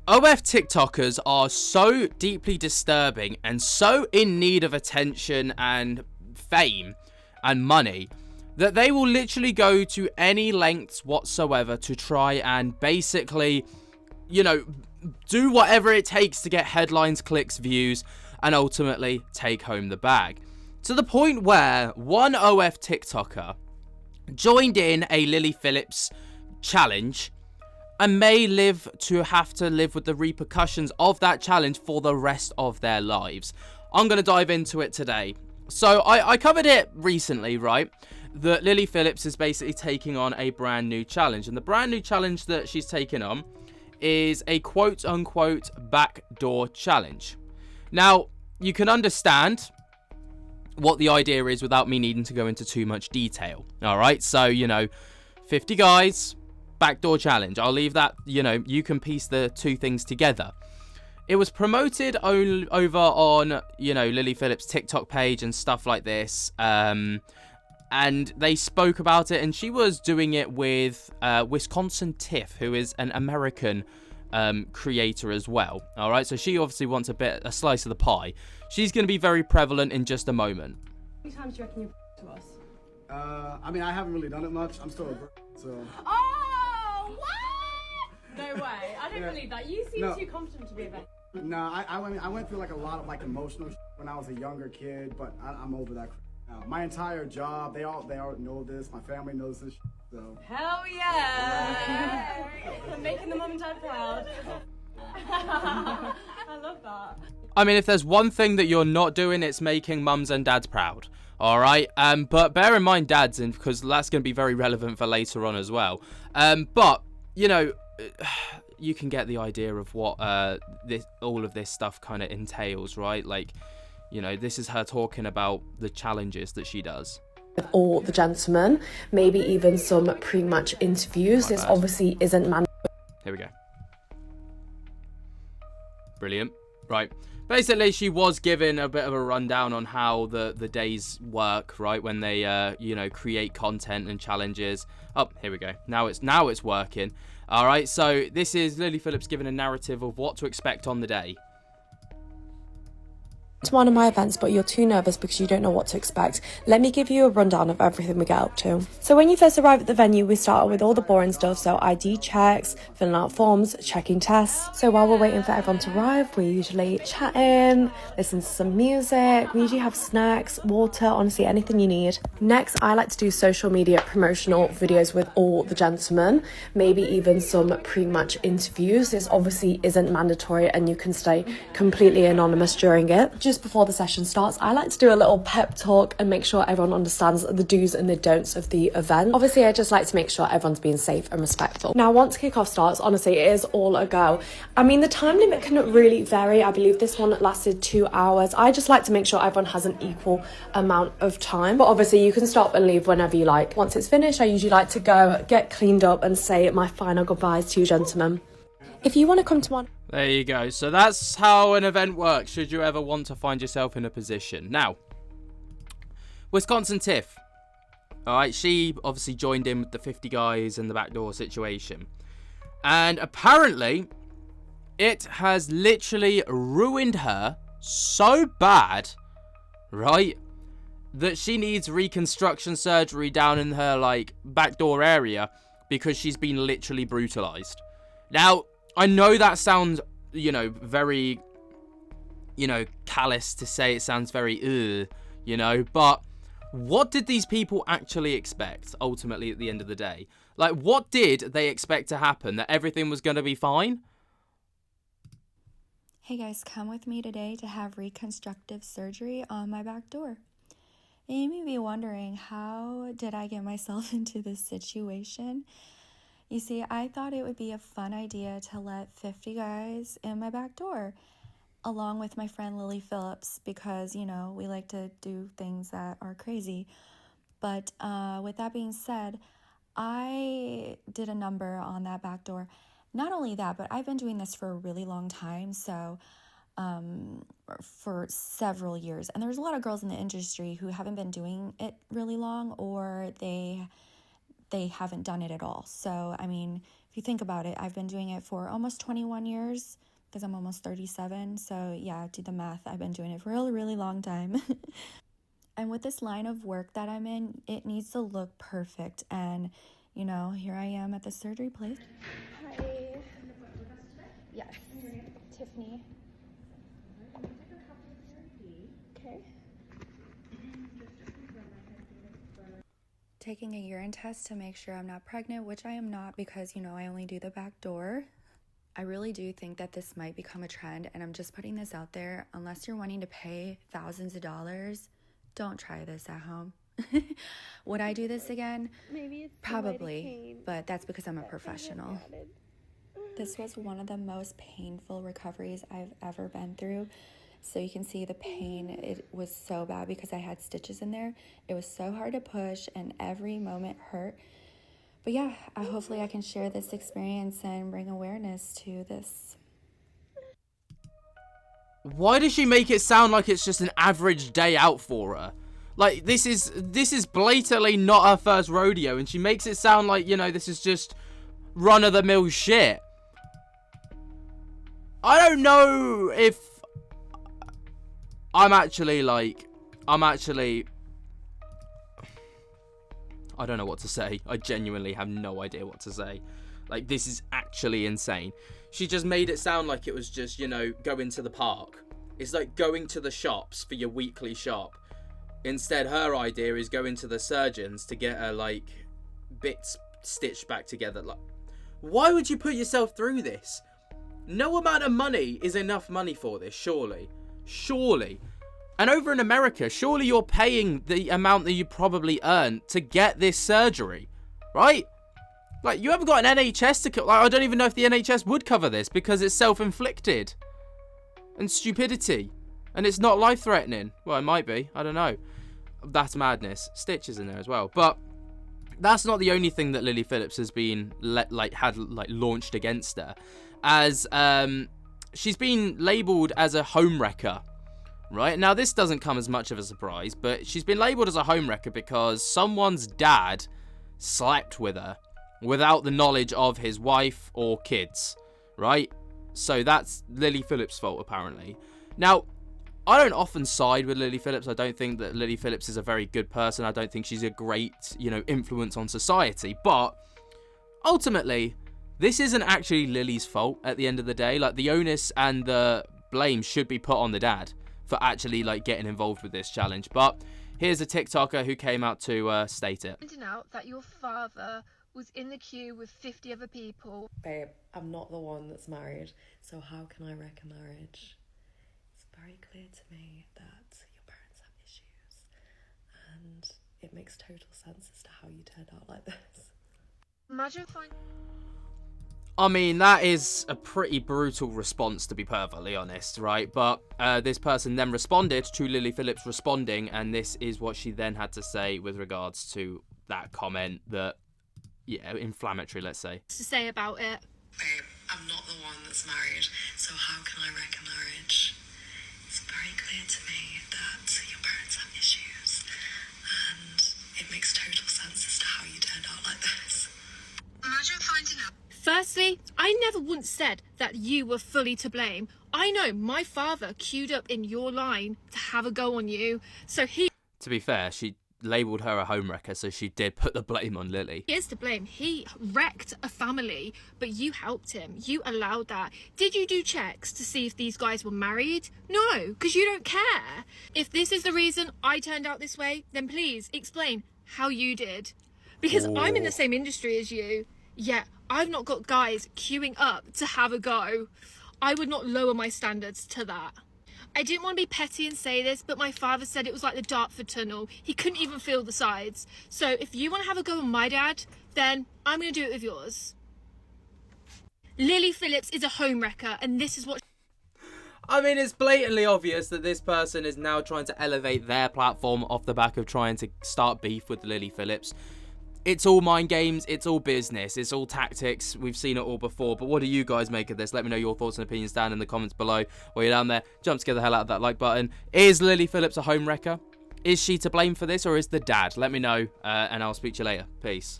OF TikTokers are so deeply disturbing and so in need of attention and fame and money that they will literally go to any lengths whatsoever to try and basically, you know, do whatever it takes to get headlines, clicks, views, and ultimately take home the bag. To the point where one OF TikToker joined in a Lily Phillips challenge and may have to live with the repercussions of that challenge for the rest of their lives. I'm going to dive into it today. So I covered it recently, right? That Lily Phillips is basically taking on a brand new challenge. And the brand new challenge that she's taken on is a quote-unquote backdoor challenge. Now, you can understand what the idea is without me needing to go into too much detail. All right, so, 50 guys, backdoor challenge. I'll leave that, you can piece the two things together. It was promoted over on, Lily Phillips' TikTok page and stuff like this. And they spoke about it, and she was doing it with Wisconsin Tiff, who is an American creator as well. All right, so she obviously wants a slice of the pie. She's going to be very prevalent in just a moment. How many times do you reckon you've to us? I haven't really done it much. I'm still a virgin, so. Oh, what? No way. I don't believe that. You seem too confident to be a virgin. No, I went through like a lot of like emotional when I was a younger kid, but I'm over that. My entire job, they all know this. My family knows this. So. Hell yeah! I'm making the mum and dad proud. I love that. I mean, if there's one thing that you're not doing, it's making mums and dads proud. All right, but bear in mind dads, and because that's going to be very relevant for later on as well. But you can get the idea of what all of this stuff kind of entails, right? Like, this is her talking about the challenges that she does. With all the gentlemen, maybe even some pre-match interviews. This obviously isn't Here we go. Brilliant. Right. Basically, she was given a bit of a rundown on how the days work, right? When they, create content and challenges. Oh, here we go. Now it's working. All right. So this is Lily Phillips giving a narrative of what to expect on the day. to one of my events but you're too nervous because you don't know what to expect, let me give you a rundown of everything we get up to. So when you first arrive at the venue, we start with all the boring stuff, so ID checks, filling out forms, checking tests. So while we're waiting for everyone to arrive, we usually chat in, listen to some music, we usually have snacks, water, honestly anything you need. Next, I like to do social media promotional videos with all the gentlemen, maybe even some pre-match interviews. This obviously isn't mandatory and you can stay completely anonymous during it. Just before the session starts, I like to do a little pep talk and make sure everyone understands the do's and the don'ts of the event. Obviously, I just like to make sure everyone's being safe and respectful. Now, once kickoff starts, honestly, it is all a go. I mean, the time limit can really vary. I believe this one lasted 2 hours. I just like to make sure everyone has an equal amount of time. But obviously, you can stop and leave whenever you like. Once it's finished, I usually like to go, get cleaned up and say my final goodbyes to you gentlemen. If you want to come to one... There you go. So that's how an event works, should you ever want to find yourself in a position. Now, Wisconsin Tiff. Alright, she obviously joined in with the 50 guys and the backdoor situation. And apparently, it has literally ruined her so bad, right, that she needs reconstruction surgery down in her, backdoor area because she's been literally brutalized. Now, I know that sounds, very, callous to say. It sounds very, but what did these people actually expect, ultimately, at the end of the day? Like, what did they expect to happen? That everything was going to be fine? Hey guys, come with me today to have reconstructive surgery on my back door. And you may be wondering, how did I get myself into this situation? You see, I thought it would be a fun idea to let 50 guys in my back door, along with my friend Lily Phillips, because, we like to do things that are crazy. But with that being said, I did a number on that back door. Not only that, but I've been doing this for a really long time, so for several years. And there's a lot of girls in the industry who haven't been doing it really long, or they haven't done it at all. So, I mean, if you think about it, I've been doing it for almost 21 years because I'm almost 37. So yeah, do the math. I've been doing it for a really, really long time. And with this line of work that I'm in, it needs to look perfect. And, you know, here I am at the surgery place. Hi. Yes. Tiffany. Okay. Taking a urine test to make sure I'm not pregnant, which I am not because, you know, I only do the back door. I really do think that this might become a trend, and I'm just putting this out there. Unless you're wanting to pay thousands of dollars, don't try this at home. Would I do this again? Maybe it's probably, but that's because I'm a professional. This was one of the most painful recoveries I've ever been through. So you can see the pain. It was so bad because I had stitches in there. It was so hard to push and every moment hurt. But yeah, hopefully I can share this experience and bring awareness to this. Why does she make it sound like it's just an average day out for her? Like, this is blatantly not her first rodeo, and she makes it sound like, you know, this is just run-of-the-mill shit. I don't know if I don't know what to say. I genuinely have no idea what to say. Like, this is actually insane. She just made it sound like it was just, you know, going to the park. It's like going to the shops for your weekly shop. Instead, her idea is going to the surgeons to get her, like, bits stitched back together. Like, why would you put yourself through this? No amount of money is enough money for this, surely. Surely. And over in America, surely you're paying the amount that you probably earn to get this surgery, right? Like, you haven't got an NHS to... Like, I don't even know if the NHS would cover this because it's self-inflicted. And stupidity. And it's not life-threatening. Well, it might be. I don't know. That's madness. Stitches in there as well. But that's not the only thing that Lily Phillips has been, launched against her. As, she's been labelled as a homewrecker. Right? Now, this doesn't come as much of a surprise, but she's been labelled as a homewrecker because someone's dad slept with her without the knowledge of his wife or kids, right? So that's Lily Phillips' fault, apparently. Now, I don't often side with Lily Phillips. I don't think that Lily Phillips is a very good person. I don't think she's a great, you know, influence on society. But ultimately, this isn't actually Lily's fault at the end of the day. Like, the onus and the blame should be put on the dad for actually, like, getting involved with this challenge. But here's a TikToker who came out to state it. Finding out that your father was in the queue with 50 other people. Babe, I'm not the one that's married, so how can I wreck a marriage? It's very clear to me that your parents have issues, and it makes total sense as to how you turned out like this. Imagine finding... I mean, that is a pretty brutal response, to be perfectly honest, right? But this person then responded to Lily Phillips responding, and this is what she then had to say with regards to that comment that, yeah, inflammatory, let's say. To say about it. Babe, I'm not the one that's married, so how can I wreck a marriage? It's very clear to me that your parents have issues, and it makes total sense as to how you turned out like this. Imagine finding out. Firstly, I never once said that you were fully to blame. I know my father queued up in your line to have a go on you, so he... To be fair, she labelled her a homewrecker, so she did put the blame on Lily. He is to blame. He wrecked a family, but you helped him. You allowed that. Did you do checks to see if these guys were married? No, because you don't care. If this is the reason I turned out this way, then please explain how you did. Because I'm in the same industry as you. Yeah, I've not got guys queuing up to have a go. I would not lower my standards to that. I didn't want to be petty and say this, but my father said it was like the Dartford Tunnel. He couldn't even feel the sides. So if you want to have a go on my dad, then I'm going to do it with yours. Lily Phillips is a homewrecker, and this is what... I mean, it's blatantly obvious that this person is now trying to elevate their platform off the back of trying to start beef with Lily Phillips. It's all mind games, it's all business, it's all tactics. We've seen it all before. But what do you guys make of this? Let me know your thoughts and opinions down in the comments below. While you're down there, jump to get the hell out of that like button. Is Lily Phillips a homewrecker? Is she to blame for this, or is the dad? Let me know, and I'll speak to you later. Peace.